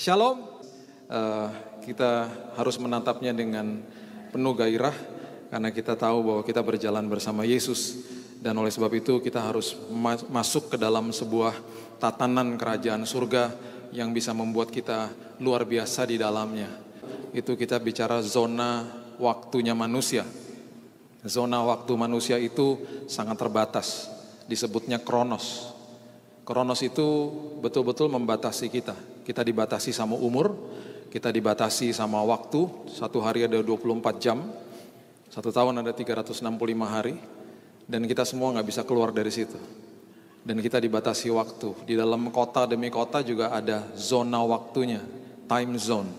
Shalom. Kita harus menatapnya dengan penuh gairah karena kita tahu bahwa kita berjalan bersama Yesus, dan oleh sebab itu kita harus masuk ke dalam sebuah tatanan kerajaan surga yang bisa membuat kita luar biasa di dalamnya. Itu kita bicara zona waktunya manusia. Zona waktu manusia itu sangat terbatas, disebutnya kronos. Kronos itu betul-betul membatasi kita. Kita dibatasi sama umur, kita dibatasi sama waktu. Satu hari ada 24 jam, satu tahun ada 365 hari, dan kita semua nggak bisa keluar dari situ. Dan kita dibatasi waktu. Di dalam kota demi kota juga ada zona waktunya, time zone.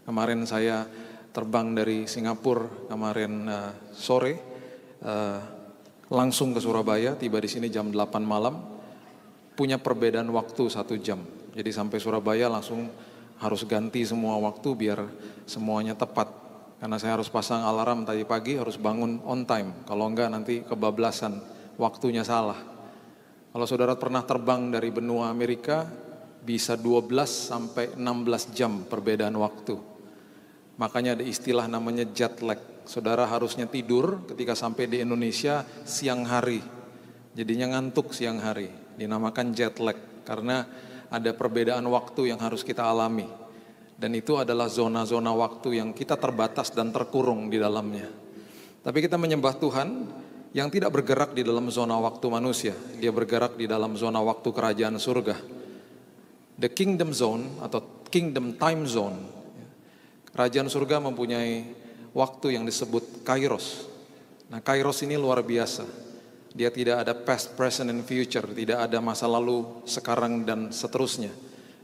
Kemarin saya terbang dari Singapura kemarin sore, langsung ke Surabaya, tiba di sini jam 8 malam. Punya perbedaan waktu 1 jam. Jadi sampai Surabaya langsung harus ganti semua waktu biar semuanya tepat. Karena saya harus pasang alarm tadi pagi, harus bangun on time. Kalau enggak nanti kebablasan, waktunya salah. Kalau saudara pernah terbang dari benua Amerika, bisa 12 sampai 16 jam perbedaan waktu. Makanya ada istilah namanya jet lag. Saudara harusnya tidur ketika sampai di Indonesia siang hari. Jadinya ngantuk siang hari. Dinamakan jet lag karena ada perbedaan waktu yang harus kita alami, dan itu adalah zona-zona waktu yang kita terbatas dan terkurung di dalamnya. Tapi kita menyembah Tuhan yang tidak bergerak di dalam zona waktu manusia, dia bergerak di dalam zona waktu kerajaan surga. The kingdom zone atau kingdom time zone. Kerajaan surga mempunyai waktu yang disebut kairos. Nah, kairos ini luar biasa. Dia tidak ada past, present, and future. Tidak ada masa lalu, sekarang, dan seterusnya.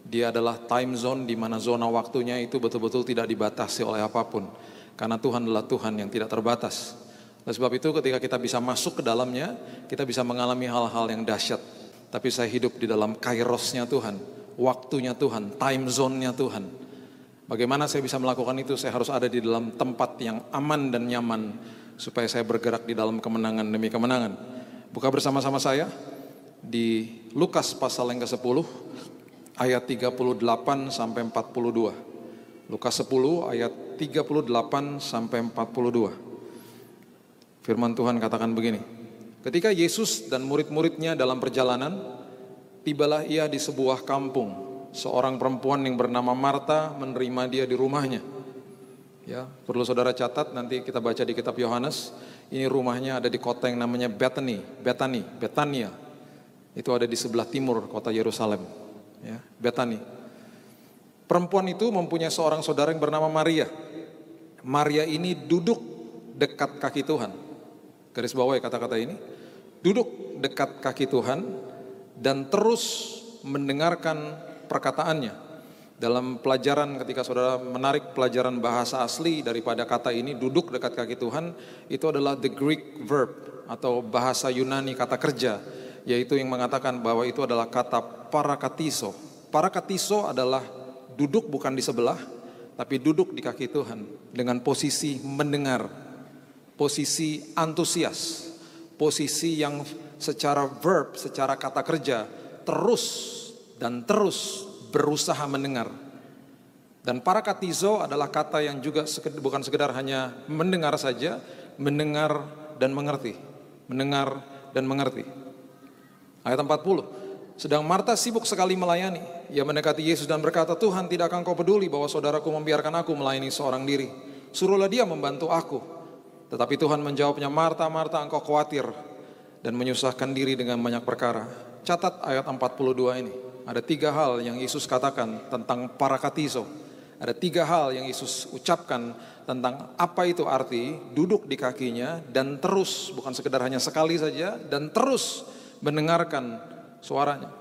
Dia adalah time zone di mana zona waktunya itu betul-betul tidak dibatasi oleh apapun. Karena Tuhan adalah Tuhan yang tidak terbatas. Oleh sebab itu ketika kita bisa masuk ke dalamnya, kita bisa mengalami hal-hal yang dahsyat. Tapi saya hidup di dalam kairosnya Tuhan, waktunya Tuhan, time zone-nya Tuhan. Bagaimana saya bisa melakukan itu? Saya harus ada di dalam tempat yang aman dan nyaman, supaya saya bergerak di dalam kemenangan demi kemenangan. Buka bersama-sama saya di Lukas pasal yang ke-10 ayat 38 sampai 42. Lukas 10 ayat 38 sampai 42. Firman Tuhan katakan begini. Ketika Yesus dan murid-muridnya dalam perjalanan, tibalah ia di sebuah kampung. Seorang perempuan yang bernama Marta menerima dia di rumahnya. Ya, perlu saudara catat, nanti kita baca di kitab Yohanes. Ini rumahnya ada di kota yang namanya Betania. Itu ada di sebelah timur kota Yerusalem. Ya, Betani. Perempuan itu mempunyai seorang saudara yang bernama Maria. Maria ini duduk dekat kaki Tuhan. Garis bawahi kata-kata ini. Duduk dekat kaki Tuhan dan terus mendengarkan perkataannya. Dalam pelajaran, ketika saudara menarik pelajaran bahasa asli daripada kata ini, duduk dekat kaki Tuhan, itu adalah the Greek verb atau bahasa Yunani kata kerja, yaitu yang mengatakan bahwa itu adalah kata parakatiso. Parakatiso adalah duduk bukan di sebelah, tapi duduk di kaki Tuhan dengan posisi mendengar, posisi antusias, posisi yang secara verb, secara kata kerja, terus dan terus berusaha mendengar. Dan parakatizo adalah kata yang juga bukan sekedar hanya mendengar saja, mendengar dan mengerti. Mendengar dan mengerti. Ayat 40. Sedang Marta sibuk sekali melayani. Ia mendekati Yesus dan berkata, Tuhan, tidakkah engkau peduli bahwa saudaraku membiarkan aku melayani seorang diri? Suruhlah dia membantu aku. Tetapi Tuhan menjawabnya, Marta, Marta, engkau khawatir dan menyusahkan diri dengan banyak perkara. Catat ayat 42 ini. Ada 3 hal yang Yesus katakan tentang parakatizo. Ada 3 hal yang Yesus ucapkan tentang apa itu arti duduk di kakinya dan terus, bukan sekedar hanya sekali saja, dan terus mendengarkan suaranya.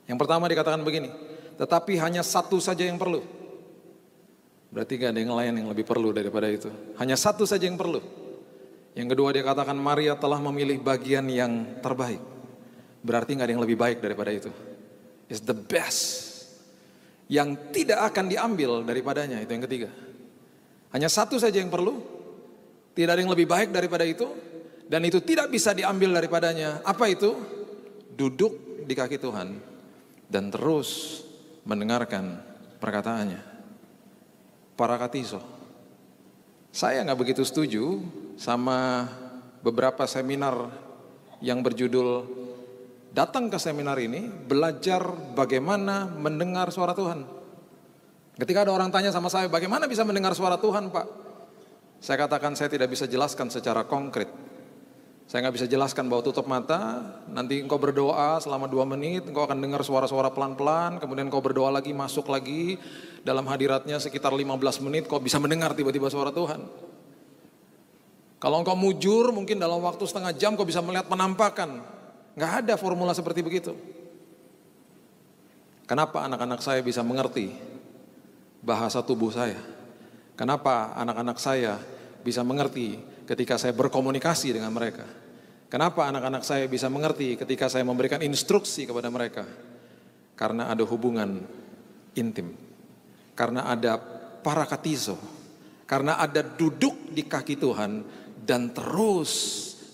Yang pertama dikatakan begini, tetapi hanya satu saja yang perlu. Berarti gak ada yang lain yang lebih perlu daripada itu. Hanya satu saja yang perlu. Yang kedua dia katakan Maria telah memilih bagian yang terbaik. Berarti gak ada yang lebih baik daripada itu. Is the best. Yang tidak akan diambil daripadanya, itu yang ketiga. Hanya satu saja yang perlu. Tidak ada yang lebih baik daripada itu. Dan itu tidak bisa diambil daripadanya. Apa itu? Duduk di kaki Tuhan dan terus mendengarkan perkataannya. Parakatizo. Saya nggak begitu setuju sama beberapa seminar yang berjudul datang ke seminar ini belajar bagaimana mendengar suara Tuhan. Ketika ada orang tanya sama saya, bagaimana bisa mendengar suara Tuhan, Pak? Saya katakan saya tidak bisa jelaskan secara konkret. Saya nggak bisa jelaskan bahwa tutup mata, nanti engkau berdoa selama 2 menit, engkau akan dengar suara-suara pelan-pelan, kemudian engkau berdoa lagi, masuk lagi, dalam hadiratnya sekitar 15 menit, kau bisa mendengar tiba-tiba suara Tuhan. Kalau engkau mujur, mungkin dalam waktu setengah jam kau bisa melihat penampakan. Nggak ada formula seperti begitu. Kenapa anak-anak saya bisa mengerti bahasa tubuh saya? Kenapa anak-anak saya bisa mengerti ketika saya berkomunikasi dengan mereka? Kenapa anak-anak saya bisa mengerti ketika saya memberikan instruksi kepada mereka? Karena ada hubungan intim. Karena ada parakatizo. Karena ada duduk di kaki Tuhan dan terus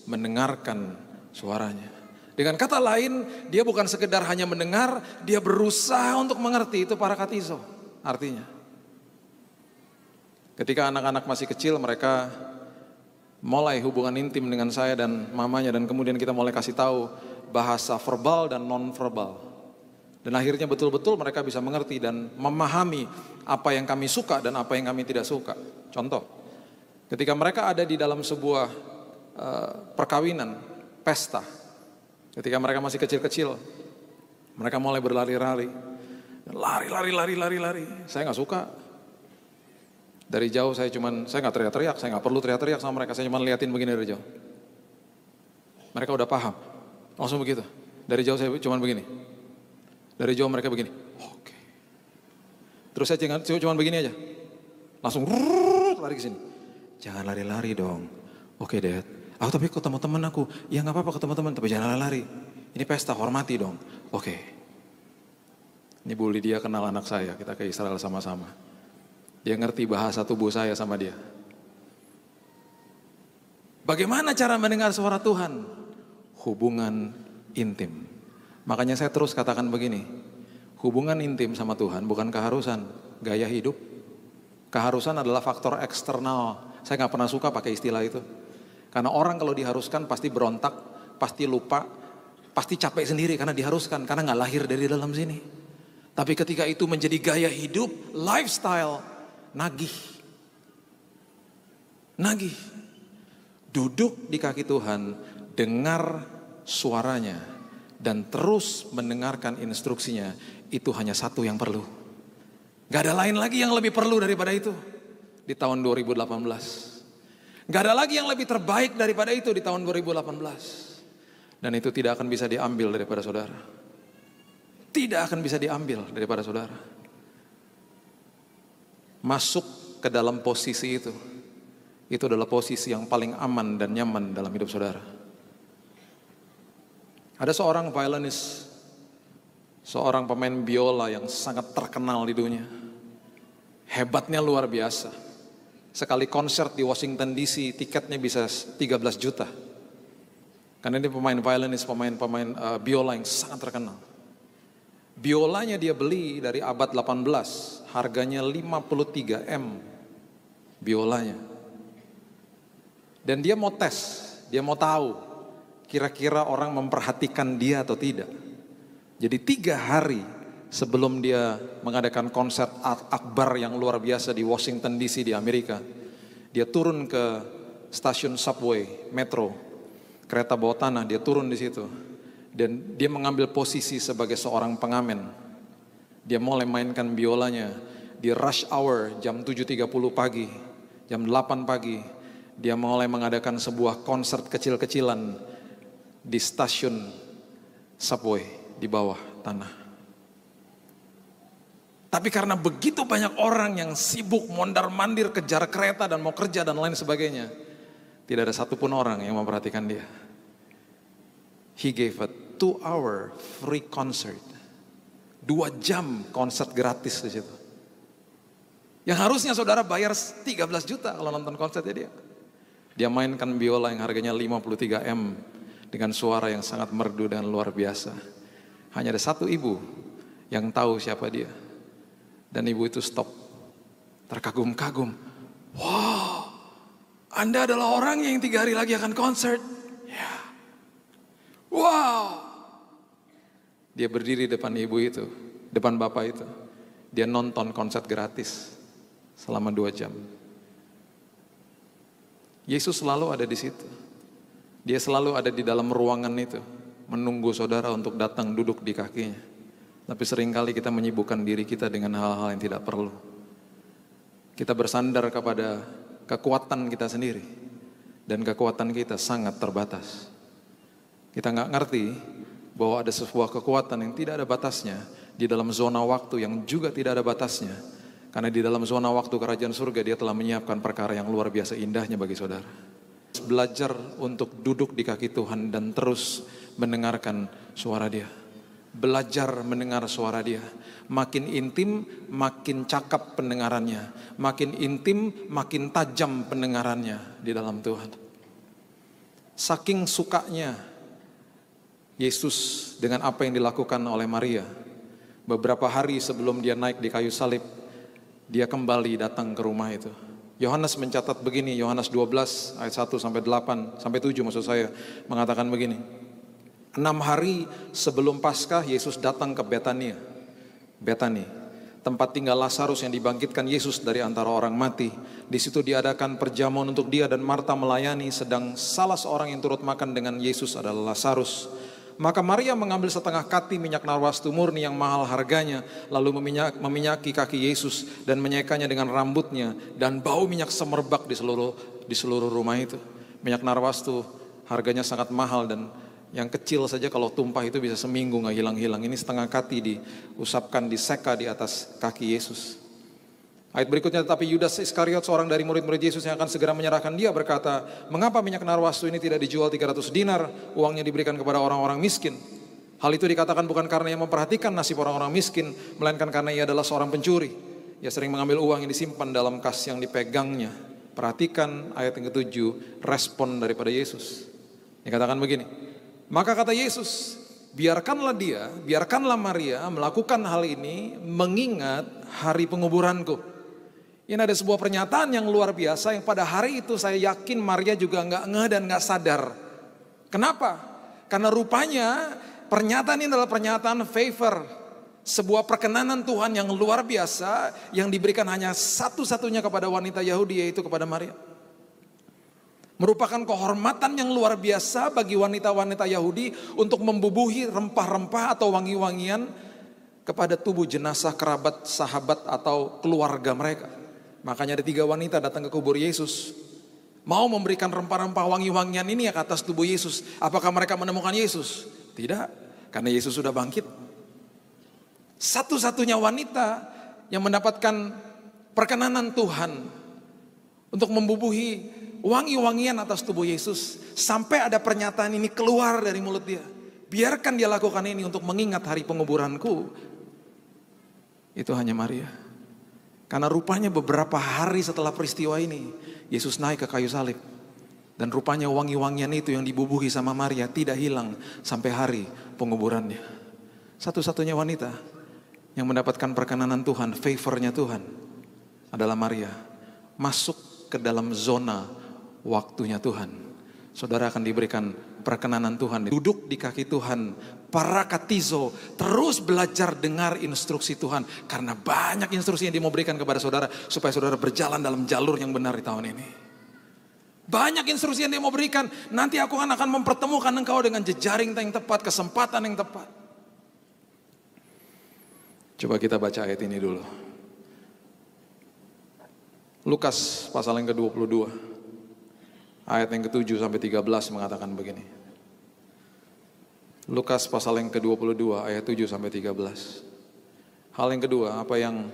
mendengarkan suaranya. Dengan kata lain, dia bukan sekedar hanya mendengar, dia berusaha untuk mengerti. Itu parakatizo artinya. Ketika anak-anak masih kecil, mereka mulai hubungan intim dengan saya dan mamanya, dan kemudian kita mulai kasih tahu bahasa verbal dan non-verbal. Dan akhirnya betul-betul mereka bisa mengerti dan memahami apa yang kami suka dan apa yang kami tidak suka. Contoh, ketika mereka ada di dalam sebuah perkawinan, pesta, ketika mereka masih kecil-kecil, mereka mulai berlari-lari. Lari. Saya nggak suka. Dari jauh saya nggak teriak-teriak, saya nggak perlu teriak-teriak sama mereka, saya cuma liatin begini dari jauh. Mereka udah paham, langsung begitu. Dari jauh saya cuma begini. Dari jauh mereka begini. Oke. Terus saya cuma begini aja. Langsung lari ke sini. Jangan lari-lari dong. Oke, Dad. Aku tapi ketemu teman aku. Ya nggak apa-apa ketemu teman, tapi jangan lari-lari. Ini pesta, hormati dong. Oke. Ini Bu Lydia kenal anak saya, kita ke Israel sama-sama. Dia ngerti bahasa tubuh saya sama dia. Bagaimana cara mendengar suara Tuhan? Hubungan intim. Makanya saya terus katakan begini. Hubungan intim sama Tuhan bukan keharusan, gaya hidup. Keharusan adalah faktor eksternal. Saya nggak pernah suka pakai istilah itu. Karena orang kalau diharuskan pasti berontak, pasti lupa, pasti capek sendiri karena diharuskan, karena nggak lahir dari dalam sini. Tapi ketika itu menjadi gaya hidup, lifestyle, nagih. Duduk di kaki Tuhan, dengar suaranya, dan terus mendengarkan instruksinya, itu hanya satu yang perlu. Gak ada lain lagi yang lebih perlu daripada itu di tahun 2018. Gak ada lagi yang lebih terbaik daripada itu di tahun 2018. Dan itu tidak akan bisa diambil daripada saudara. Tidak akan bisa diambil daripada saudara. Masuk ke dalam posisi itu adalah posisi yang paling aman dan nyaman dalam hidup saudara. Ada seorang violinist, seorang pemain biola yang sangat terkenal di dunia. Hebatnya luar biasa. Sekali konser di Washington DC, tiketnya bisa 13 juta. Karena dia pemain violinist, pemain biola yang sangat terkenal. Biolanya dia beli dari abad 18, harganya 53 M. Biolanya. Dan dia mau tes, dia mau tahu kira-kira orang memperhatikan dia atau tidak. Jadi 3 hari sebelum dia mengadakan konser akbar yang luar biasa di Washington DC di Amerika, dia turun ke stasiun subway, metro, kereta bawah tanah, dia turun di situ. Dan dia mengambil posisi sebagai seorang pengamen. Dia mulai mainkan biolanya di rush hour jam 7.30 pagi, jam 8 pagi. Dia mulai mengadakan sebuah konser kecil-kecilan di stasiun subway di bawah tanah. Tapi karena begitu banyak orang yang sibuk mondar-mandir kejar kereta dan mau kerja dan lain sebagainya, tidak ada satupun orang yang memperhatikan dia. He gave a 2-hour free concert. 2 jam konser gratis di situ. Yang harusnya saudara bayar 13 juta kalau nonton konsernya dia. Dia mainkan biola yang harganya 53 M dengan suara yang sangat merdu dan luar biasa. Hanya ada satu ibu yang tahu siapa dia. Dan ibu itu stop, terkagum-kagum. Wow, Anda adalah orang yang 3 hari lagi akan konser. Ya. Wow. Dia berdiri depan ibu itu, depan bapak itu. Dia nonton konser gratis selama 2 jam. Yesus selalu ada di situ. Dia selalu ada di dalam ruangan itu, menunggu saudara untuk datang duduk di kakinya. Tapi seringkali kita menyibukkan diri kita dengan hal-hal yang tidak perlu. Kita bersandar kepada kekuatan kita sendiri. Dan kekuatan kita sangat terbatas. Kita nggak ngerti bahwa ada sebuah kekuatan yang tidak ada batasnya di dalam zona waktu yang juga tidak ada batasnya. Karena di dalam zona waktu kerajaan surga dia telah menyiapkan perkara yang luar biasa indahnya bagi saudara. Belajar untuk duduk di kaki Tuhan dan terus mendengarkan suara dia. Belajar mendengar suara dia. Makin intim, makin cakap pendengarannya. Makin intim, makin tajam pendengarannya di dalam Tuhan. Saking sukanya Yesus dengan apa yang dilakukan oleh Maria. Beberapa hari sebelum dia naik di kayu salib, dia kembali datang ke rumah itu. Yohanes mencatat begini, Yohanes 12 ayat 1 sampai 8 sampai 7 maksud saya, mengatakan begini. 6 hari sebelum Paskah Yesus datang ke Betania. Betani, tempat tinggal Lazarus yang dibangkitkan Yesus dari antara orang mati. Di situ diadakan perjamuan untuk dia dan Marta melayani, sedang salah seorang yang turut makan dengan Yesus adalah Lazarus. Maka Maria mengambil setengah kati minyak narwastu murni yang mahal harganya, lalu meminyaki kaki Yesus dan menyekanya dengan rambutnya, dan bau minyak semerbak di seluruh rumah itu. Minyak narwastu harganya sangat mahal dan yang kecil saja kalau tumpah itu bisa seminggu nggak hilang-hilang. Ini setengah kati diusapkan, diseka di atas kaki Yesus. Ayat berikutnya, tetapi Yudas Iskariot, seorang dari murid-murid Yesus yang akan segera menyerahkan dia, berkata, mengapa minyak narwastu ini tidak dijual 300 dinar, uangnya diberikan kepada orang-orang miskin? Hal itu dikatakan bukan karena ia memperhatikan nasib orang-orang miskin, melainkan karena ia adalah seorang pencuri. Ia sering mengambil uang yang disimpan dalam kas yang dipegangnya. Perhatikan ayat yang ke-7, respon daripada Yesus. Dikatakan begini, maka kata Yesus, biarkanlah Maria melakukan hal ini mengingat hari penguburanku. Ini ada sebuah pernyataan yang luar biasa yang pada hari itu saya yakin Maria juga nggak ngeh dan nggak sadar. Kenapa? Karena rupanya pernyataan ini adalah pernyataan favor. Sebuah perkenanan Tuhan yang luar biasa yang diberikan hanya satu-satunya kepada wanita Yahudi, yaitu kepada Maria. Merupakan kehormatan yang luar biasa bagi wanita-wanita Yahudi untuk membubuhi rempah-rempah atau wangi-wangian kepada tubuh jenazah kerabat, sahabat atau keluarga mereka. Makanya ada 3 wanita datang ke kubur Yesus, mau memberikan rempah-rempah wangi-wangian ini ke atas tubuh Yesus. Apakah mereka menemukan Yesus? Tidak, karena Yesus sudah bangkit. Satu-satunya wanita yang mendapatkan perkenanan Tuhan untuk membubuhi wangi-wangian atas tubuh Yesus. Sampai ada pernyataan ini keluar dari mulut dia. Biarkan dia lakukan ini untuk mengingat hari penguburanku. Itu hanya Maria. Karena rupanya beberapa hari setelah peristiwa ini, Yesus naik ke kayu salib. Dan rupanya wangi-wangian itu yang dibubuhi sama Maria tidak hilang sampai hari penguburannya. Satu-satunya wanita yang mendapatkan perkenanan Tuhan, favornya Tuhan, adalah Maria. Masuk ke dalam zona waktunya Tuhan. Saudara akan diberikan perkenanan Tuhan. Duduk di kaki Tuhan, parakatizo, terus belajar dengar instruksi Tuhan. Karena banyak instruksi yang dia mau berikan kepada saudara, supaya saudara berjalan dalam jalur yang benar di tahun ini. Banyak instruksi yang dia mau berikan. Nanti aku akan mempertemukan engkau dengan jejaring yang tepat, kesempatan yang tepat. Coba kita baca ayat ini dulu. Lukas pasal yang ke-22. Ayat yang ke-7 sampai 13 mengatakan begini. Lukas pasal yang ke-22 ayat 7 sampai 13. Hal yang kedua, apa yang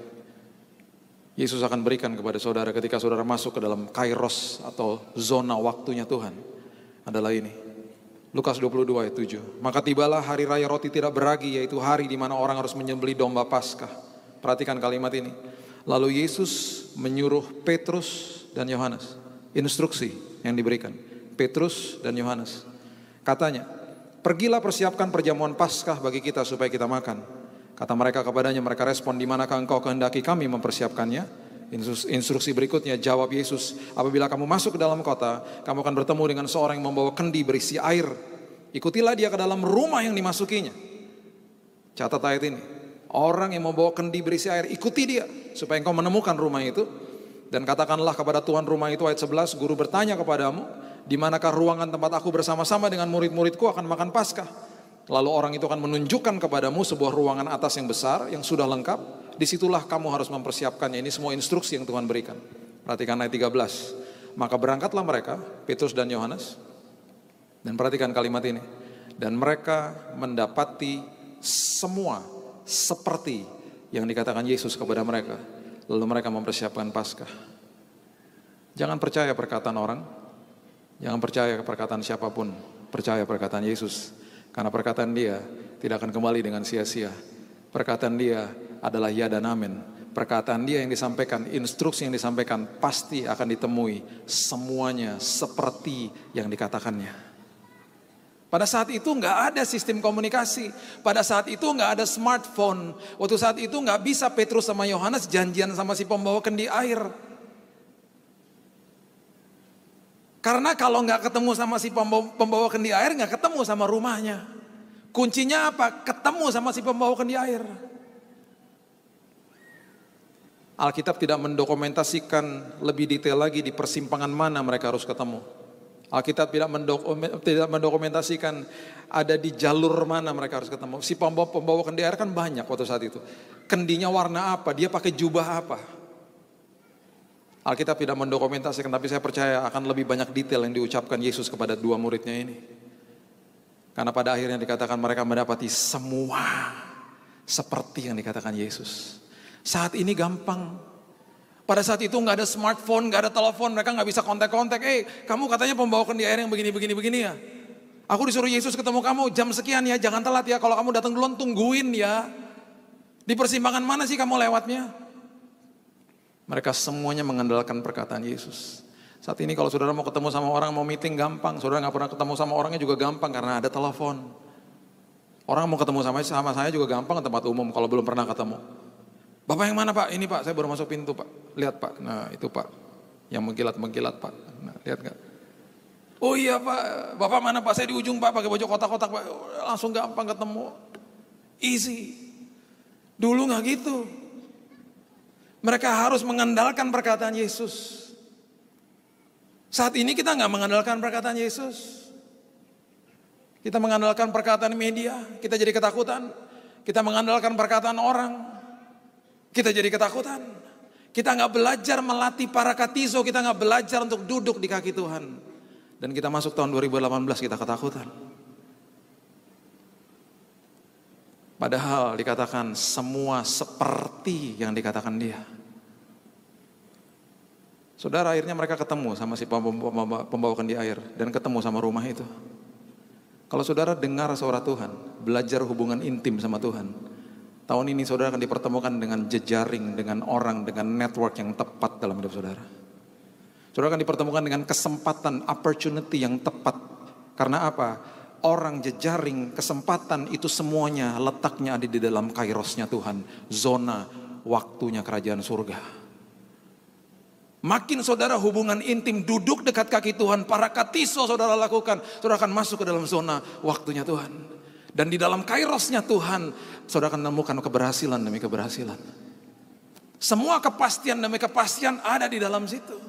Yesus akan berikan kepada saudara ketika saudara masuk ke dalam kairos atau zona waktunya Tuhan adalah ini. Lukas 22 ayat 7. Maka tibalah hari raya roti tidak beragi, yaitu hari di mana orang harus menyembelih domba Paskah. Perhatikan kalimat ini. Lalu Yesus menyuruh Petrus dan Yohanes. Instruksi yang diberikan. Petrus dan Yohanes. Katanya, pergilah persiapkan perjamuan Paskah bagi kita supaya kita makan. Kata mereka kepadanya, mereka respon, di manakah engkau kehendaki kami mempersiapkannya? Instruksi berikutnya, jawab Yesus, apabila kamu masuk ke dalam kota, kamu akan bertemu dengan seorang yang membawa kendi berisi air. Ikutilah dia ke dalam rumah yang dimasukinya. Catat ayat ini, orang yang membawa kendi berisi air, ikuti dia, supaya engkau menemukan rumah itu. Dan katakanlah kepada tuan rumah itu, ayat 11, guru bertanya kepadamu, di manakah ruangan tempat aku bersama-sama dengan murid-muridku akan makan Paskah? Lalu orang itu akan menunjukkan kepadamu sebuah ruangan atas yang besar, yang sudah lengkap. Disitulah kamu harus mempersiapkannya. Ini semua instruksi yang Tuhan berikan. Perhatikan ayat 13. Maka berangkatlah mereka, Petrus dan Yohanes. Dan perhatikan kalimat ini. Dan mereka mendapati semua seperti yang dikatakan Yesus kepada mereka. Lalu mereka mempersiapkan Paskah. Jangan percaya perkataan orang. Jangan percaya perkataan siapapun. Percaya perkataan Yesus. Karena perkataan dia tidak akan kembali dengan sia-sia. Perkataan dia adalah ya dan amin. Perkataan dia yang disampaikan, instruksi yang disampaikan pasti akan ditemui semuanya seperti yang dikatakannya. Pada saat itu nggak ada sistem komunikasi. Pada saat itu nggak ada smartphone. Waktu saat itu nggak bisa Petrus sama Yohanes janjian sama si pembawa kendi air. Karena kalau nggak ketemu sama si pembawa kendi air, nggak ketemu sama rumahnya. Kuncinya apa? Ketemu sama si pembawa kendi air. Alkitab tidak mendokumentasikan lebih detail lagi di persimpangan mana mereka harus ketemu. Alkitab tidak mendokumentasikan ada di jalur mana mereka harus ketemu. Si pembawa kendi air kan banyak waktu saat itu. Kendinya warna apa? Dia pakai jubah apa? Alkitab tidak mendokumentasikan, tapi saya percaya akan lebih banyak detail yang diucapkan Yesus kepada dua muridnya ini. Karena pada akhirnya dikatakan mereka mendapati semua seperti yang dikatakan Yesus. Saat ini gampang. Pada saat itu nggak ada smartphone, nggak ada telepon, mereka nggak bisa kontak-kontak. Kamu katanya pembawa kendi air yang begini ya. Aku disuruh Yesus ketemu kamu jam sekian ya, jangan telat ya. Kalau kamu datang duluan tungguin ya. Di persimpangan mana sih kamu lewatnya? Mereka semuanya mengandalkan perkataan Yesus. Saat ini kalau saudara mau ketemu sama orang, mau meeting gampang. Saudara nggak pernah ketemu sama orangnya juga gampang karena ada telepon. Orang mau ketemu sama saya juga gampang ke tempat umum kalau belum pernah ketemu. Bapak yang mana Pak? Ini Pak, saya baru masuk pintu Pak. Lihat Pak, nah itu Pak. Yang mengkilat-mengkilat Pak. Nah, lihat gak? Oh iya Pak, Bapak mana Pak? Saya di ujung Pak, pakai baju kotak-kotak Pak. Langsung gampang ketemu. Easy. Dulu gak gitu. Mereka harus mengandalkan perkataan Yesus. Saat ini kita nggak mengandalkan perkataan Yesus. Kita mengandalkan perkataan media, kita jadi ketakutan. Kita mengandalkan perkataan orang, kita jadi ketakutan. Kita nggak belajar melatih para katizo, kita nggak belajar untuk duduk di kaki Tuhan. Dan kita masuk tahun 2018 kita ketakutan. Padahal dikatakan semua seperti yang dikatakan dia. Saudara, akhirnya mereka ketemu sama si pembawa kendi air dan ketemu sama rumah itu. Kalau saudara dengar suara Tuhan, belajar hubungan intim sama Tuhan, tahun ini saudara akan dipertemukan dengan jejaring, dengan orang, dengan network yang tepat dalam hidup saudara. Saudara akan dipertemukan dengan kesempatan, opportunity yang tepat. Karena apa? Orang, jejaring, kesempatan itu semuanya letaknya ada di dalam kairosnya Tuhan. Zona waktunya kerajaan surga. Makin saudara hubungan intim, duduk dekat kaki Tuhan, para katiso saudara lakukan, saudara akan masuk ke dalam zona waktunya Tuhan. Dan di dalam kairosnya Tuhan, saudara akan menemukan keberhasilan demi keberhasilan. Semua kepastian demi kepastian ada di dalam situ.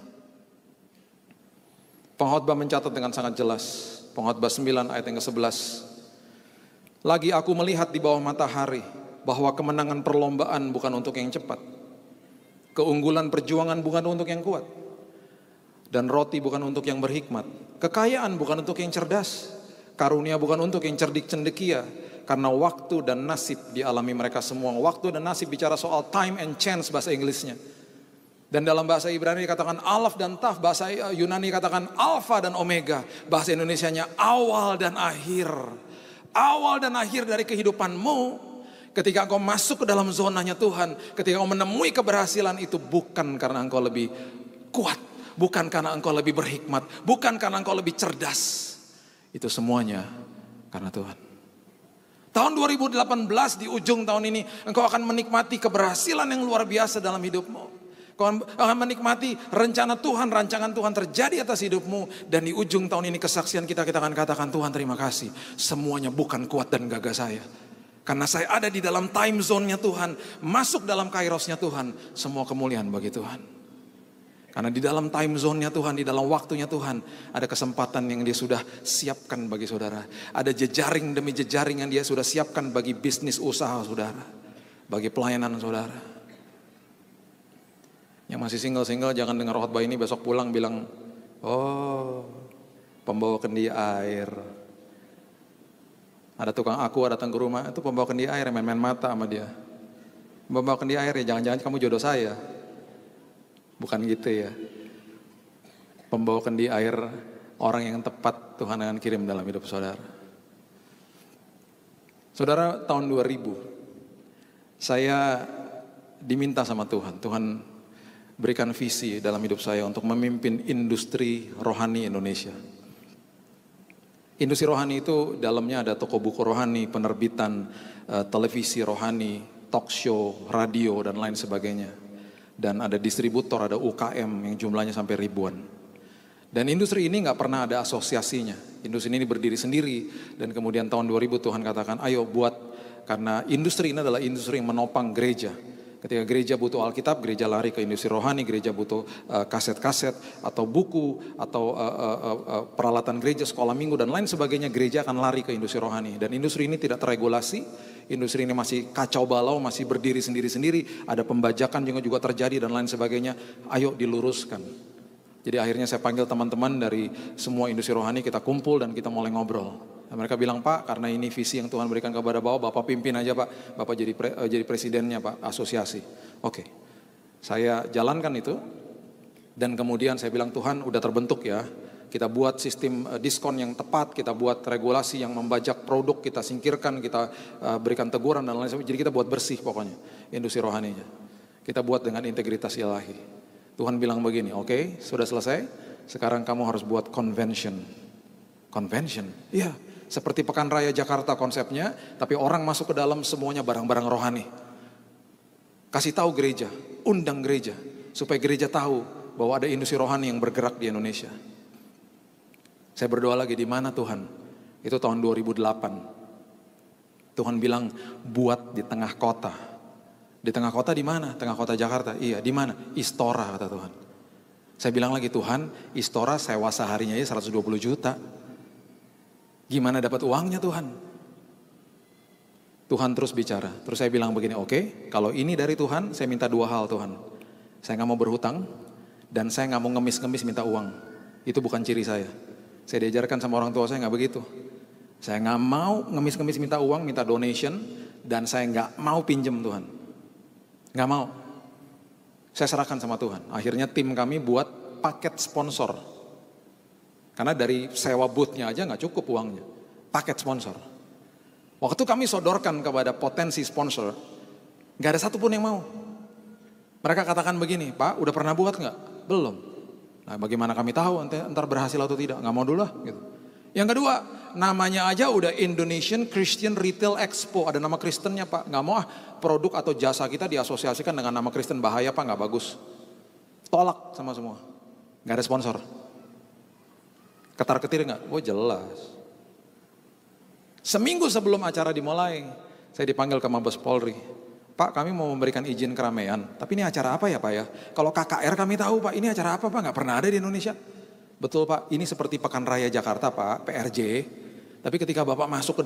Pengkhotbah mencatat dengan sangat jelas. Pengkhotbah 9 ayat yang ke-11. Lagi aku melihat di bawah matahari bahwa kemenangan perlombaan bukan untuk yang cepat. Keunggulan perjuangan bukan untuk yang kuat. Dan roti bukan untuk yang berhikmat. Kekayaan bukan untuk yang cerdas. Karunia bukan untuk yang cerdik cendekia. Karena waktu dan nasib dialami mereka semua. Waktu dan nasib bicara soal time and chance bahasa Inggrisnya. Dan dalam bahasa Ibrani dikatakan alaf dan taf. Bahasa Yunani dikatakan alfa dan omega. Bahasa Indonesianya awal dan akhir. Awal dan akhir dari kehidupanmu. Ketika engkau masuk ke dalam zonanya Tuhan, ketika engkau menemui keberhasilan itu bukan karena engkau lebih kuat, bukan karena engkau lebih berhikmat, bukan karena engkau lebih cerdas. Itu semuanya karena Tuhan. Tahun 2018 di ujung tahun ini engkau akan menikmati keberhasilan yang luar biasa dalam hidupmu. Engkau akan menikmati rencana Tuhan, rancangan Tuhan terjadi atas hidupmu. Dan di ujung tahun ini kesaksian kita akan katakan, Tuhan terima kasih. Semuanya bukan kuat dan gagah saya. Karena saya ada di dalam time zone-nya Tuhan. Masuk dalam kairosnya Tuhan. Semua kemuliaan bagi Tuhan. Karena di dalam time zone-nya Tuhan, di dalam waktunya Tuhan, ada kesempatan yang dia sudah siapkan bagi saudara. Ada jejaring demi jejaring yang dia sudah siapkan bagi bisnis usaha saudara. Bagi pelayanan saudara. Yang masih single-single jangan dengar khotbah ini besok pulang bilang, oh pembawa kendi air. Ada tukang aqua datang ke rumah, itu pembawa kendi air, main-main mata sama dia. Pembawa kendi air ya jangan-jangan kamu jodoh saya. Bukan gitu ya. Pembawa kendi air orang yang tepat Tuhan akan kirim dalam hidup saudara. Saudara, tahun 2000 saya diminta sama Tuhan. Tuhan berikan visi dalam hidup saya untuk memimpin industri rohani Indonesia. Industri rohani itu dalamnya ada toko buku rohani, penerbitan, televisi rohani, talk show, radio dan lain sebagainya. Dan ada distributor, ada UKM yang jumlahnya sampai ribuan. Dan industri ini gak pernah ada asosiasinya. Industri ini berdiri sendiri. Dan kemudian tahun 2000 Tuhan katakan, ayo buat. Karena industri ini adalah industri yang menopang gereja. Ketika gereja butuh Alkitab, gereja lari ke industri rohani. Gereja butuh kaset-kaset atau buku atau peralatan gereja, sekolah minggu dan lain sebagainya. Gereja akan lari ke industri rohani. Dan industri ini tidak terregulasi. Industri ini masih kacau balau, masih berdiri sendiri-sendiri. Ada pembajakan juga terjadi dan lain sebagainya. Ayo diluruskan. Jadi akhirnya saya panggil teman-teman dari semua industri rohani, kita kumpul dan kita mulai ngobrol. Dan mereka bilang, Pak, karena ini visi yang Tuhan berikan kepada Bapak pimpin aja Pak. Bapak jadi presidennya Pak, asosiasi. Oke, saya jalankan itu. Dan kemudian saya bilang, Tuhan udah terbentuk ya. Kita buat sistem diskon yang tepat, kita buat regulasi yang membajak produk, kita singkirkan, kita berikan teguran dan lain sebagainya. Jadi kita buat bersih pokoknya industri rohaninya. Kita buat dengan integritas ilahi. Tuhan bilang begini, oke, sudah selesai. Sekarang kamu harus buat convention. Convention? Iya, seperti Pekan Raya Jakarta konsepnya, tapi orang masuk ke dalam semuanya barang-barang rohani. Kasih tahu gereja, undang gereja, supaya gereja tahu bahwa ada industri rohani yang bergerak di Indonesia. Saya berdoa lagi, di mana Tuhan? Itu tahun 2008. Tuhan bilang, buat di tengah kota. Di tengah kota di mana? Tengah kota Jakarta. Iya, di mana? Istora, kata Tuhan. Saya bilang lagi, Tuhan, Istora sewa seharinya aja 120 juta. Gimana dapat uangnya Tuhan? Tuhan terus bicara. Terus saya bilang begini, oke, kalau ini dari Tuhan, saya minta dua hal Tuhan. Saya gak mau berhutang, dan saya gak mau ngemis-ngemis minta uang. Itu bukan ciri saya. Saya diajarkan sama orang tua saya gak begitu. Saya gak mau ngemis-ngemis minta uang, minta donation, dan saya gak mau pinjem Tuhan. Gak mau. Saya serahkan sama Tuhan. Akhirnya tim kami buat paket sponsor. Karena dari sewa booth-nya aja gak cukup uangnya. Paket sponsor. Waktu kami sodorkan kepada potensi sponsor, gak ada satupun yang mau. Mereka katakan begini, Pak udah pernah buat gak? Belum. Nah, bagaimana kami tahu entar berhasil atau tidak? Nggak mau dulu lah. Gitu. Yang kedua, namanya aja udah Indonesian Christian Retail Expo. Ada nama Kristennya Pak. Nggak mau produk atau jasa kita diasosiasikan dengan nama Kristen. Bahaya Pak, nggak bagus. Tolak sama semua. Nggak ada sponsor. Ketar-ketir nggak? Oh jelas. Seminggu sebelum acara dimulai, saya dipanggil ke Mabes Polri. Pak, kami mau memberikan izin keramaian. Tapi ini acara apa ya Pak ya? Kalau KKR kami tahu Pak, ini acara apa Pak? Nggak pernah ada di Indonesia. Betul Pak, ini seperti Pekan Raya Jakarta Pak, PRJ. Tapi ketika Bapak masuk ke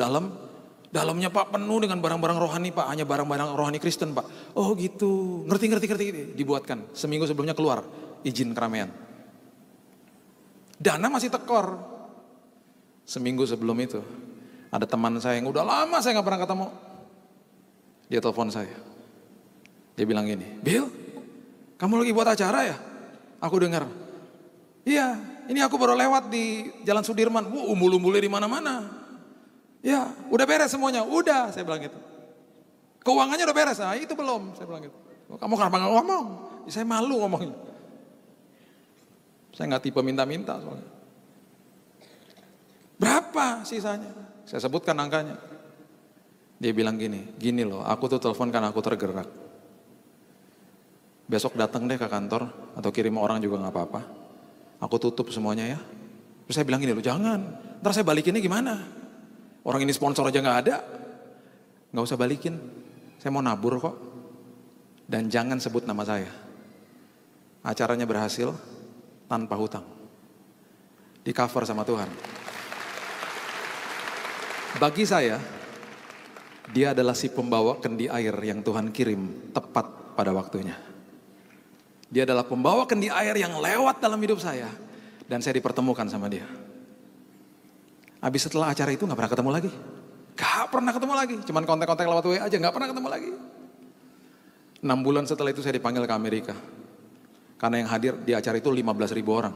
dalamnya Pak penuh dengan barang-barang rohani Pak. Hanya barang-barang rohani Kristen Pak. Oh gitu, ngerti. Dibuatkan, seminggu sebelumnya keluar izin keramaian. Dana masih tekor. Seminggu sebelum itu, ada teman saya yang udah lama saya nggak pernah ketemu. Dia telepon saya. Dia bilang gini, Bill, kamu lagi buat acara ya? Aku dengar. Iya, ini aku baru lewat di Jalan Sudirman. Umbul-umbulnya di mana-mana. Ya, udah beres semuanya. Udah, saya bilang gitu. Keuangannya udah beres. Nah, itu belum, saya bilang gitu. Kamu kenapa nggak ngomong? Saya malu ngomongnya. Saya nggak tipe minta-minta soalnya. Berapa sisanya? Saya sebutkan angkanya. Dia bilang gini loh, aku tuh telepon karena aku tergerak. Besok datang deh ke kantor atau kirim orang juga nggak apa-apa. Aku tutup semuanya ya. Terus saya bilang gini loh, jangan, ntar saya balikinnya gimana? Orang ini sponsor aja nggak ada, nggak usah balikin. Saya mau nabur kok. Dan jangan sebut nama saya. Acaranya berhasil tanpa hutang. Di cover sama Tuhan. Bagi saya, dia adalah si pembawa kendi air yang Tuhan kirim tepat pada waktunya. Dia adalah pembawa kendi air yang lewat dalam hidup saya. Dan saya dipertemukan sama dia. Habis setelah acara itu gak pernah ketemu lagi. Gak pernah ketemu lagi. Cuman kontak-kontak lewat WA aja, gak pernah ketemu lagi. 6 bulan setelah itu saya dipanggil ke Amerika. Karena yang hadir di acara itu 15.000 orang.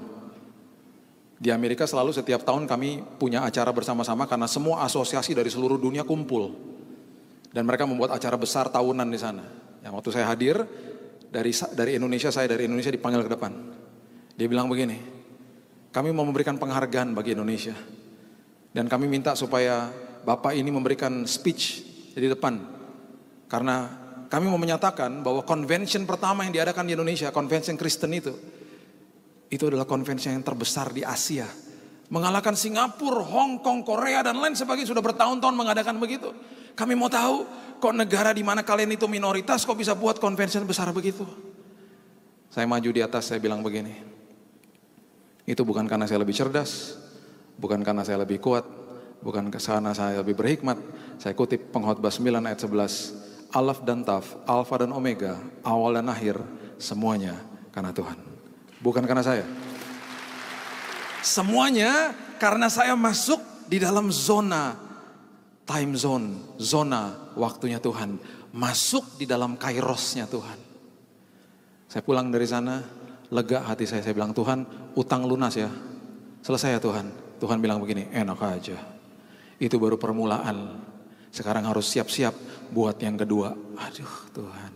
Di Amerika selalu setiap tahun kami punya acara bersama-sama karena semua asosiasi dari seluruh dunia kumpul. Dan mereka membuat acara besar tahunan di sana. Yang waktu saya hadir, dari Indonesia, saya dari Indonesia dipanggil ke depan. Dia bilang begini, kami mau memberikan penghargaan bagi Indonesia. Dan kami minta supaya Bapak ini memberikan speech di depan. Karena kami mau menyatakan bahwa convention pertama yang diadakan di Indonesia, convention Kristen itu adalah convention yang terbesar di Asia. Mengalahkan Singapura, Hong Kong, Korea, dan lain sebagainya. Sudah bertahun-tahun mengadakan begitu. Kami mau tahu, kok negara di mana kalian itu minoritas, kok bisa buat convention besar begitu? Saya maju di atas, saya bilang begini. Itu bukan karena saya lebih cerdas, bukan karena saya lebih kuat, bukan karena saya lebih berhikmat. Saya kutip Pengkhotbah 9 ayat 11. Alaf dan Taf, Alfa dan Omega, awal dan akhir, semuanya karena Tuhan. Bukan karena saya. Semuanya karena saya masuk di dalam time zona waktunya Tuhan. Masuk di dalam kairosnya Tuhan. Saya pulang dari sana, lega hati saya bilang, Tuhan, utang lunas ya. Selesai ya Tuhan. Tuhan bilang begini, enak aja. Itu baru permulaan. Sekarang harus siap-siap buat yang kedua. Aduh Tuhan.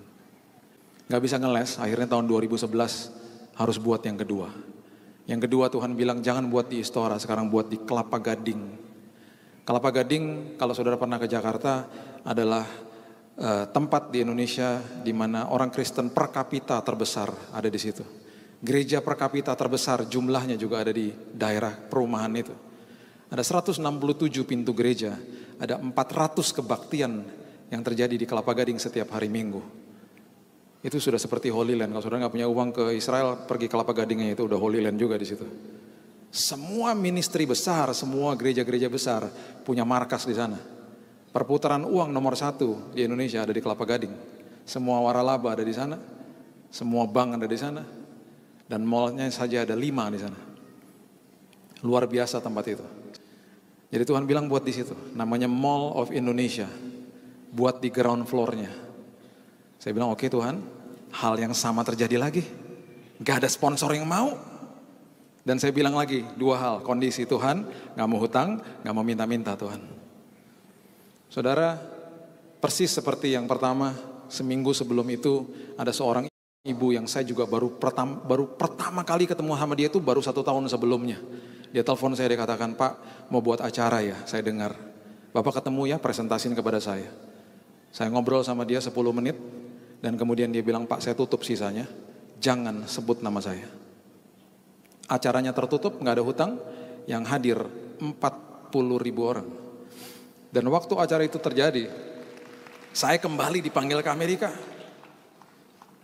Gak bisa ngeles, akhirnya tahun 2011 harus buat yang kedua. Yang kedua Tuhan bilang jangan buat di Istora, sekarang buat di Kelapa Gading. Kelapa Gading kalau saudara pernah ke Jakarta adalah tempat di Indonesia di mana orang Kristen per kapita terbesar ada di situ. Gereja per kapita terbesar jumlahnya juga ada di daerah perumahan itu. Ada 167 pintu gereja, ada 400 kebaktian yang terjadi di Kelapa Gading setiap hari Minggu. Itu sudah seperti Holy Land. Kalau saudara nggak punya uang ke Israel, pergi Kelapa Gadingnya itu udah Holy Land juga di situ. Semua ministry besar, semua gereja-gereja besar punya markas di sana. Perputaran uang nomor 1 di Indonesia ada di Kelapa Gading. Semua waralaba ada di sana, semua bank ada di sana, dan mallnya saja ada 5 di sana. Luar biasa tempat itu. Jadi Tuhan bilang buat di situ, namanya Mall of Indonesia, buat di ground floor-nya. Saya bilang oke Tuhan, hal yang sama terjadi lagi. Gak ada sponsor yang mau. Dan saya bilang lagi, 2 hal, kondisi Tuhan, gak mau hutang, gak mau minta-minta Tuhan. Saudara, persis seperti yang pertama, seminggu sebelum itu ada seorang ibu yang saya juga baru pertama kali ketemu sama dia itu baru 1 tahun sebelumnya. Dia telepon saya, dia katakan, Pak mau buat acara ya, saya dengar. Bapak ketemu ya, presentasiin kepada saya. Saya ngobrol sama dia 10 menit. Dan kemudian dia bilang, Pak saya tutup sisanya, jangan sebut nama saya. Acaranya tertutup, gak ada hutang, yang hadir 40.000 orang. Dan waktu acara itu terjadi, saya kembali dipanggil ke Amerika.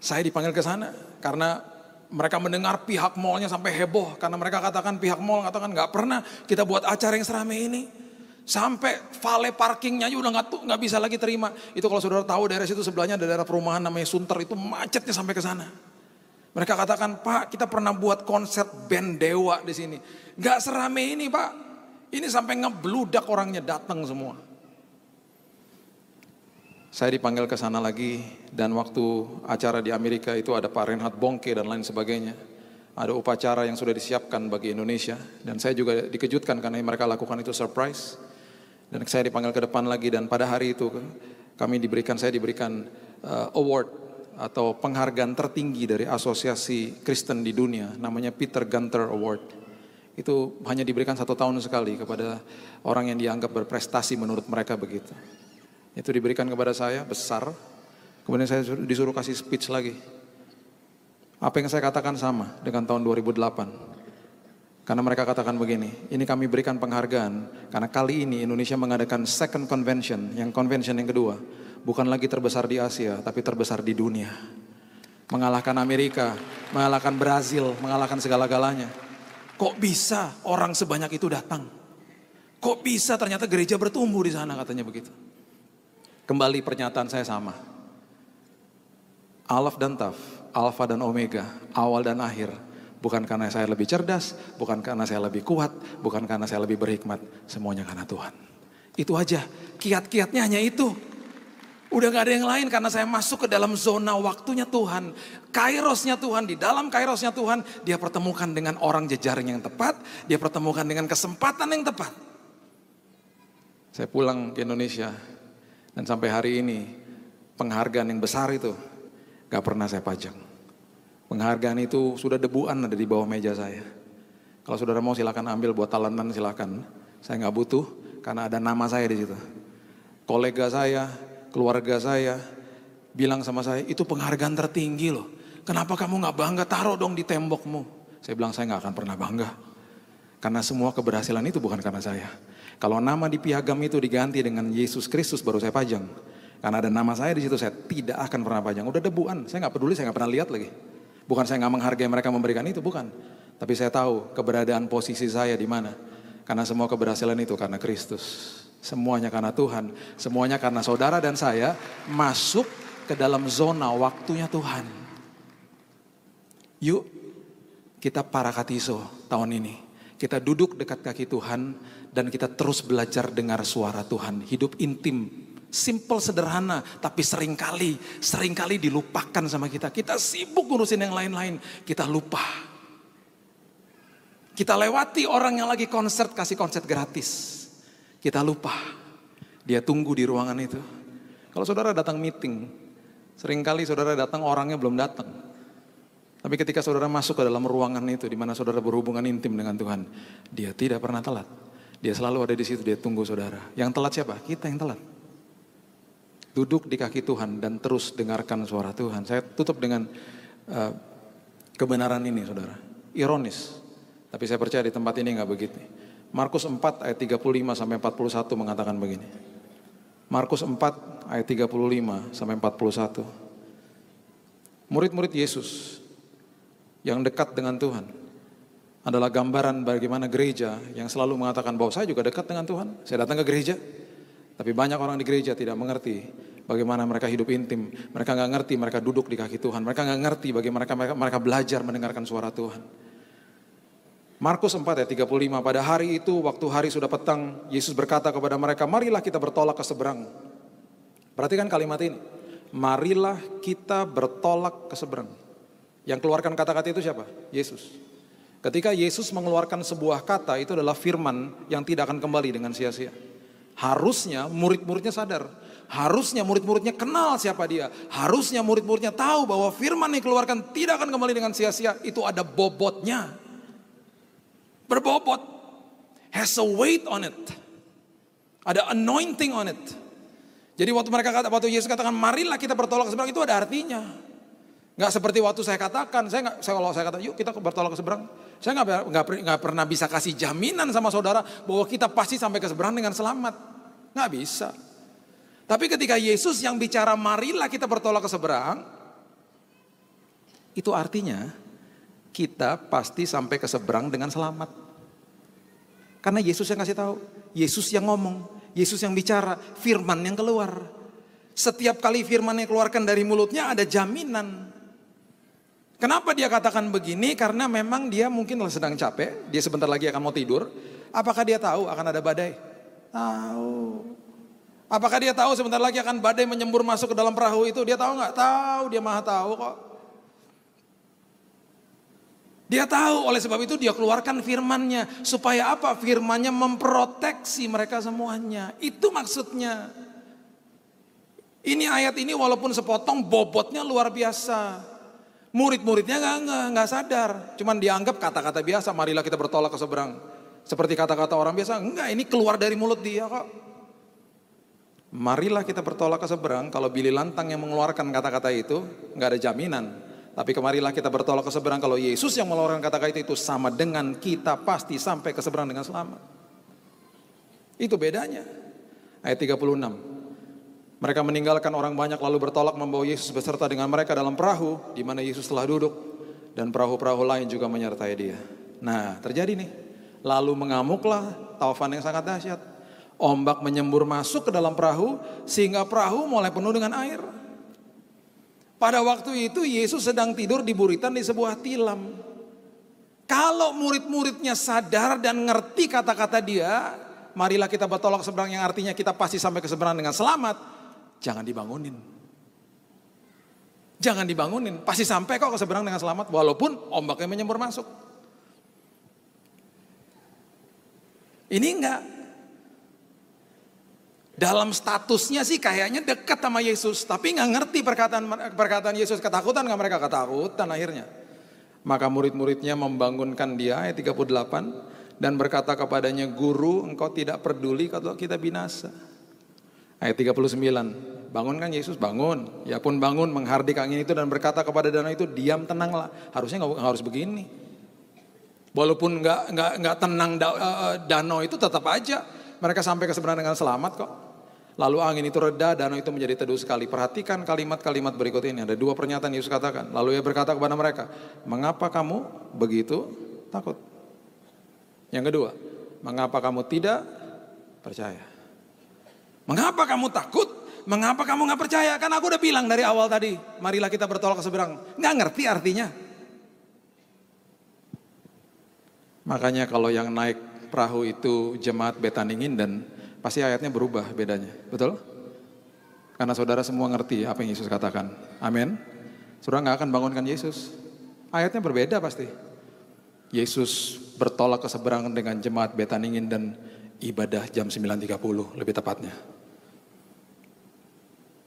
Saya dipanggil ke sana, karena mereka mendengar pihak mallnya sampai heboh. Karena mereka katakan, pihak mall katakan gak pernah kita buat acara yang seramai ini. Sampai valet parkingnya aja udah nggak bisa lagi terima. Itu kalau saudara tahu daerah situ sebelahnya ada daerah perumahan namanya Sunter, itu macetnya sampai ke sana. Mereka katakan, Pak kita pernah buat konser band Dewa di sini. Nggak serame ini Pak. Ini sampai ngebludak orangnya datang semua. Saya dipanggil ke sana lagi dan waktu acara di Amerika itu ada Pak Reinhard Bonnke dan lain sebagainya. Ada upacara yang sudah disiapkan bagi Indonesia dan saya juga dikejutkan karena mereka lakukan itu surprise. Dan saya dipanggil ke depan lagi dan pada hari itu saya diberikan award atau penghargaan tertinggi dari asosiasi Kristen di dunia, namanya Peter Gunter Award. Itu hanya diberikan 1 tahun sekali kepada orang yang dianggap berprestasi menurut mereka begitu. Itu diberikan kepada saya, besar. Kemudian saya disuruh kasih speech lagi. Apa yang saya katakan sama dengan tahun 2008. Karena mereka katakan begini, ini kami berikan penghargaan karena kali ini Indonesia mengadakan second convention, yang convention yang kedua, bukan lagi terbesar di Asia, tapi terbesar di dunia. Mengalahkan Amerika, mengalahkan Brazil, mengalahkan segala-galanya. Kok bisa orang sebanyak itu datang? Kok bisa ternyata gereja bertumbuh di sana, katanya begitu. Kembali pernyataan saya sama. Alaf dan Taf, Alfa dan Omega, awal dan akhir. Bukan karena saya lebih cerdas, bukan karena saya lebih kuat, bukan karena saya lebih berhikmat. Semuanya karena Tuhan. Itu aja, kiat-kiatnya hanya itu. Udah gak ada yang lain karena saya masuk ke dalam zona waktunya Tuhan. Kairosnya Tuhan, di dalam kairosnya Tuhan, dia pertemukan dengan orang jejaring yang tepat, dia pertemukan dengan kesempatan yang tepat. Saya pulang ke Indonesia, dan sampai hari ini, penghargaan yang besar itu, gak pernah saya pajang. Penghargaan itu sudah debuan ada di bawah meja saya. Kalau saudara mau silakan ambil buat talentan silakan. Saya nggak butuh karena ada nama saya di situ. Kolega saya, keluarga saya bilang sama saya, itu penghargaan tertinggi loh. Kenapa kamu nggak bangga, taruh dong di tembokmu. Saya bilang saya nggak akan pernah bangga. Karena semua keberhasilan itu bukan karena saya. Kalau nama di piagam itu diganti dengan Yesus Kristus baru saya pajang. Karena ada nama saya di situ saya tidak akan pernah pajang. Udah debuan, saya nggak peduli, saya nggak pernah lihat lagi. Bukan saya nggak menghargai mereka memberikan itu, bukan. Tapi saya tahu keberadaan posisi saya di mana. Karena semua keberhasilan itu karena Kristus. Semuanya karena Tuhan. Semuanya karena saudara dan saya masuk ke dalam zona waktunya Tuhan. Yuk kita parakatiso tahun ini. Kita duduk dekat kaki Tuhan dan kita terus belajar dengar suara Tuhan. Hidup intim. Simple, sederhana, tapi seringkali dilupakan sama kita. Kita sibuk ngurusin yang lain-lain, kita lupa. Kita lewati orang yang lagi konser, kasih konser gratis. Kita lupa, dia tunggu di ruangan itu. Kalau saudara datang meeting, seringkali saudara datang orangnya belum datang. Tapi ketika saudara masuk ke dalam ruangan itu, di mana saudara berhubungan intim dengan Tuhan, dia tidak pernah telat. Dia selalu ada di situ, dia tunggu saudara. Yang telat siapa? Kita yang telat. Duduk di kaki Tuhan dan terus dengarkan suara Tuhan. Saya tutup dengan kebenaran ini saudara. Ironis. Tapi saya percaya di tempat ini gak begitu. Markus 4 ayat 35 sampai 41 mengatakan begini. Markus 4 ayat 35 sampai 41. Murid-murid Yesus yang dekat dengan Tuhan adalah gambaran bagaimana gereja yang selalu mengatakan bahwa saya juga dekat dengan Tuhan. Saya datang ke gereja. Tapi banyak orang di gereja tidak mengerti bagaimana mereka hidup intim. Mereka gak ngerti mereka duduk di kaki Tuhan. Mereka gak ngerti bagaimana mereka belajar mendengarkan suara Tuhan. Markus 4 ayat 35, pada hari itu waktu hari sudah petang, Yesus berkata kepada mereka, marilah kita bertolak ke seberang. Perhatikan kalimat ini. Marilah kita bertolak ke seberang. Yang keluarkan kata-kata itu siapa? Yesus. Ketika Yesus mengeluarkan sebuah kata, itu adalah firman yang tidak akan kembali dengan sia-sia. Harusnya murid-muridnya sadar. Harusnya murid-muridnya kenal siapa dia. Harusnya murid-muridnya tahu bahwa firman yang dikeluarkan tidak akan kembali dengan sia-sia. Itu ada bobotnya. Berbobot. Has a weight on it. Ada anointing on it. Jadi waktu Yesus katakan marilah kita bertolak ke seberang, itu ada artinya. Gak seperti waktu saya katakan, kalau saya kata yuk kita bertolak ke seberang. Saya gak pernah bisa kasih jaminan sama saudara bahwa kita pasti sampai ke seberang dengan selamat. Gak bisa. Tapi ketika Yesus yang bicara marilah kita bertolak ke seberang, itu artinya kita pasti sampai ke seberang dengan selamat. Karena Yesus yang kasih tahu, Yesus yang ngomong, Yesus yang bicara, firman yang keluar. Setiap kali firman yang keluarkan dari mulutnya ada jaminan. Kenapa dia katakan begini? Karena memang dia mungkin sedang capek, dia sebentar lagi akan mau tidur. Apakah dia tahu akan ada badai? Tahu. Apakah dia tahu sebentar lagi akan badai menyembur masuk ke dalam perahu itu? Dia tahu nggak? Tahu, dia maha tahu kok. Dia tahu, oleh sebab itu dia keluarkan firman-Nya. Supaya apa? Firman-Nya memproteksi mereka semuanya. Itu maksudnya. Ini ayat ini walaupun sepotong bobotnya luar biasa. Murid-muridnya nggak sadar, cuman dianggap kata-kata biasa. Marilah kita bertolak ke seberang, seperti kata-kata orang biasa. Enggak, ini keluar dari mulut dia kok. Marilah kita bertolak ke seberang. Kalau Billy Lantang yang mengeluarkan kata-kata itu, nggak ada jaminan. Tapi kemarilah kita bertolak ke seberang. Kalau Yesus yang mengeluarkan kata-kata itu sama dengan kita pasti sampai ke seberang dengan selamat. Itu bedanya. Ayat 36. Mereka meninggalkan orang banyak lalu bertolak membawa Yesus beserta dengan mereka dalam perahu di mana Yesus telah duduk, dan perahu-perahu lain juga menyertai dia. Nah, terjadi nih. Lalu mengamuklah taufan yang sangat dahsyat. Ombak menyembur masuk ke dalam perahu sehingga perahu mulai penuh dengan air. Pada waktu itu Yesus sedang tidur di buritan di sebuah tilam. Kalau murid-muridnya sadar dan ngerti kata-kata dia, marilah kita bertolak ke seberang, yang artinya kita pasti sampai ke seberang dengan selamat, jangan dibangunin. Jangan dibangunin, pasti sampai kok ke seberang dengan selamat walaupun ombaknya menyembur masuk. Ini enggak. Dalam statusnya sih kayaknya dekat sama Yesus, tapi nggak ngerti perkataan Yesus. Ketakutan nggak mereka? Ketakutan akhirnya. Maka murid-muridnya membangunkan dia, ayat 38, dan berkata kepadanya, Guru, engkau tidak peduli kalau kita binasa. Ayat 39, bangunkan Yesus, bangun. Ya pun bangun, menghardik angin itu dan berkata kepada danau itu, diam, tenanglah. Harusnya nggak harus begini. Walaupun nggak tenang danau itu, tetap aja mereka sampai ke seberang dengan selamat kok. Lalu angin itu reda, danau itu menjadi teduh sekali. Perhatikan kalimat-kalimat berikut ini. Ada dua pernyataan Yesus katakan. Lalu ia berkata kepada mereka, mengapa kamu begitu takut? Yang kedua, mengapa kamu tidak percaya? Mengapa kamu takut? Mengapa kamu gak percaya? Kan aku udah bilang dari awal tadi, marilah kita bertolak ke seberang. Gak ngerti artinya. Makanya kalau yang naik perahu itu jemaat Betani Nginden, pasti ayatnya berubah bedanya, betul? Karena saudara semua ngerti apa yang Yesus katakan, amin. Saudara gak akan bangunkan Yesus, ayatnya berbeda pasti. Yesus bertolak ke seberang dengan jemaat Betani Nginden, ibadah jam 9.30 lebih tepatnya.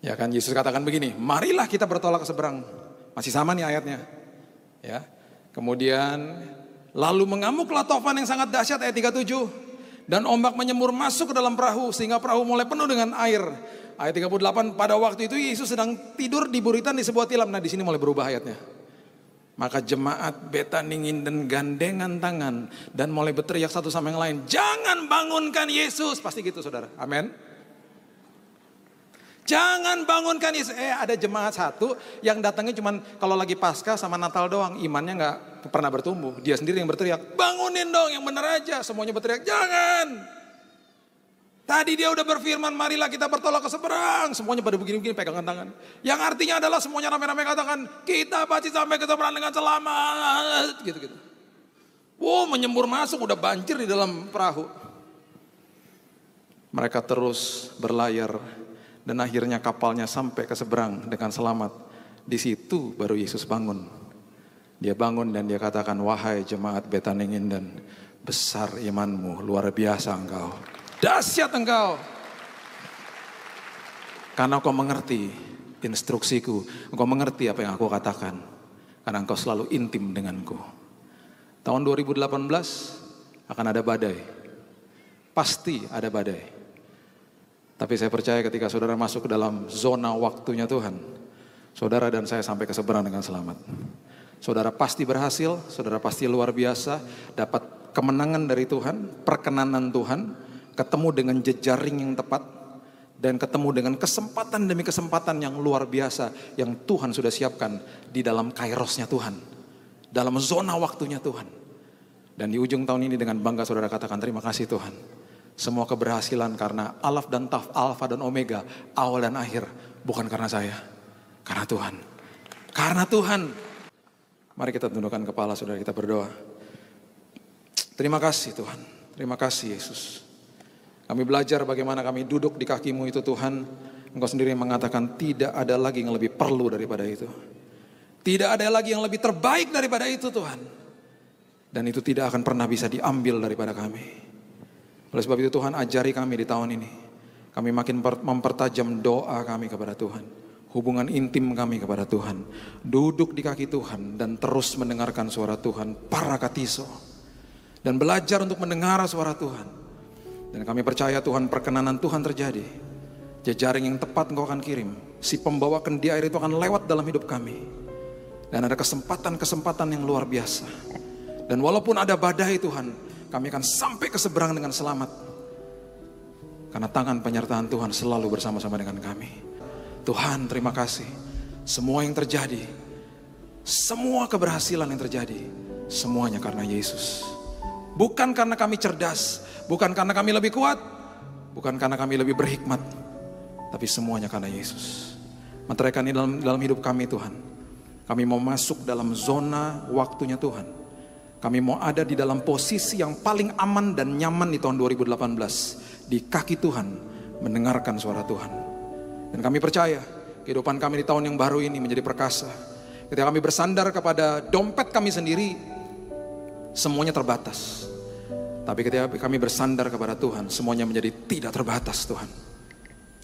Ya kan, Yesus katakan begini, marilah kita bertolak ke seberang, masih sama nih ayatnya. Ya, kemudian lalu mengamuklah taufan yang sangat dahsyat, ayat 37. Dan ombak menyembur masuk ke dalam perahu sehingga perahu mulai penuh dengan air. Ayat 38, pada waktu itu Yesus sedang tidur di buritan di sebuah tilam. Nah, di sini mulai berubah ayatnya. Maka jemaat Betani Nginden gandengan tangan dan mulai berteriak satu sama yang lain, jangan bangunkan Yesus. Pasti gitu saudara, amin. Jangan bangunkan Yesus. Ada jemaat satu yang datangnya cuman kalau lagi Paskah sama Natal doang, imannya nggak pernah bertumbuh. Dia sendiri yang berteriak, bangunin dong yang benar aja. Semuanya berteriak, jangan. Tadi dia udah berfirman, marilah kita bertolak ke seberang. Semuanya pada begini-begini pegangan tangan. Yang artinya adalah semuanya rame-rame katakan, kita pasti sampai ke seberang dengan selamat. Gitu-gitu. Wow, menyembur masuk, udah banjir di dalam perahu. Mereka terus berlayar. Dan akhirnya kapalnya sampai ke seberang dengan selamat. Di situ baru Yesus bangun. Dia bangun dan dia katakan, wahai jemaat Betani Nginden, besar imanmu, luar biasa engkau. Dahsyat engkau. Karena engkau mengerti instruksiku. Engkau mengerti apa yang aku katakan. Karena engkau selalu intim denganku. Tahun 2018 akan ada badai. Pasti ada badai. Tapi saya percaya ketika saudara masuk ke dalam zona waktunya Tuhan, saudara dan saya sampai ke seberang dengan selamat. Saudara pasti berhasil, saudara pasti luar biasa, dapat kemenangan dari Tuhan, perkenanan Tuhan, ketemu dengan jejaring yang tepat, dan ketemu dengan kesempatan demi kesempatan yang luar biasa yang Tuhan sudah siapkan di dalam kairosnya Tuhan, dalam zona waktunya Tuhan. Dan di ujung tahun ini dengan bangga saudara katakan, terima kasih Tuhan. Semua keberhasilan karena Alaf dan Taf, Alfa dan Omega, awal dan akhir. Bukan karena saya, karena Tuhan. Karena Tuhan. Mari kita tundukkan kepala saudara, kita berdoa. Terima kasih Tuhan, terima kasih Yesus. Kami belajar bagaimana kami duduk di kaki-Mu itu Tuhan. Engkau sendiri yang mengatakan tidak ada lagi yang lebih perlu daripada itu. Tidak ada lagi yang lebih terbaik daripada itu Tuhan. Dan itu tidak akan pernah bisa diambil daripada kami. Oleh sebab itu Tuhan, ajari kami di tahun ini. Kami makin mempertajam doa kami kepada Tuhan. Hubungan intim kami kepada Tuhan. Duduk di kaki Tuhan dan terus mendengarkan suara Tuhan. Parakatiso. Dan belajar untuk mendengar suara Tuhan. Dan kami percaya Tuhan, perkenanan Tuhan terjadi. jejaring yang tepat Engkau akan kirim. Si pembawa kendi air itu akan lewat dalam hidup kami. Dan ada kesempatan-kesempatan yang luar biasa. Dan walaupun ada badai Tuhan, kami akan sampai ke seberang dengan selamat. Karena tangan penyertaan Tuhan selalu bersama-sama dengan kami. Tuhan, terima kasih. Semua yang terjadi, semua keberhasilan yang terjadi, semuanya karena Yesus. Bukan karena kami cerdas, bukan karena kami lebih kuat, bukan karena kami lebih berhikmat, tapi semuanya karena Yesus. Meteraikan ini dalam hidup kami Tuhan. Kami mau masuk dalam zona waktunya Tuhan. Kami mau ada di dalam posisi yang paling aman dan nyaman di tahun 2018. Di kaki Tuhan, mendengarkan suara Tuhan. Dan kami percaya, kehidupan kami di tahun yang baru ini menjadi perkasa. Ketika kami bersandar kepada dompet kami sendiri, semuanya terbatas. Tapi ketika kami bersandar kepada Tuhan, semuanya menjadi tidak terbatas Tuhan.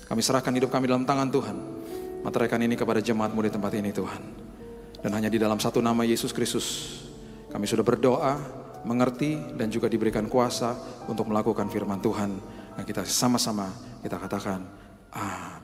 Kami serahkan hidup kami dalam tangan Tuhan. Meteraikan ini kepada jemaat-Mu di tempat ini Tuhan. Dan hanya di dalam satu nama Yesus Kristus, kami sudah berdoa, mengerti, dan juga diberikan kuasa untuk melakukan firman Tuhan. Dan kita sama-sama kita katakan, amin.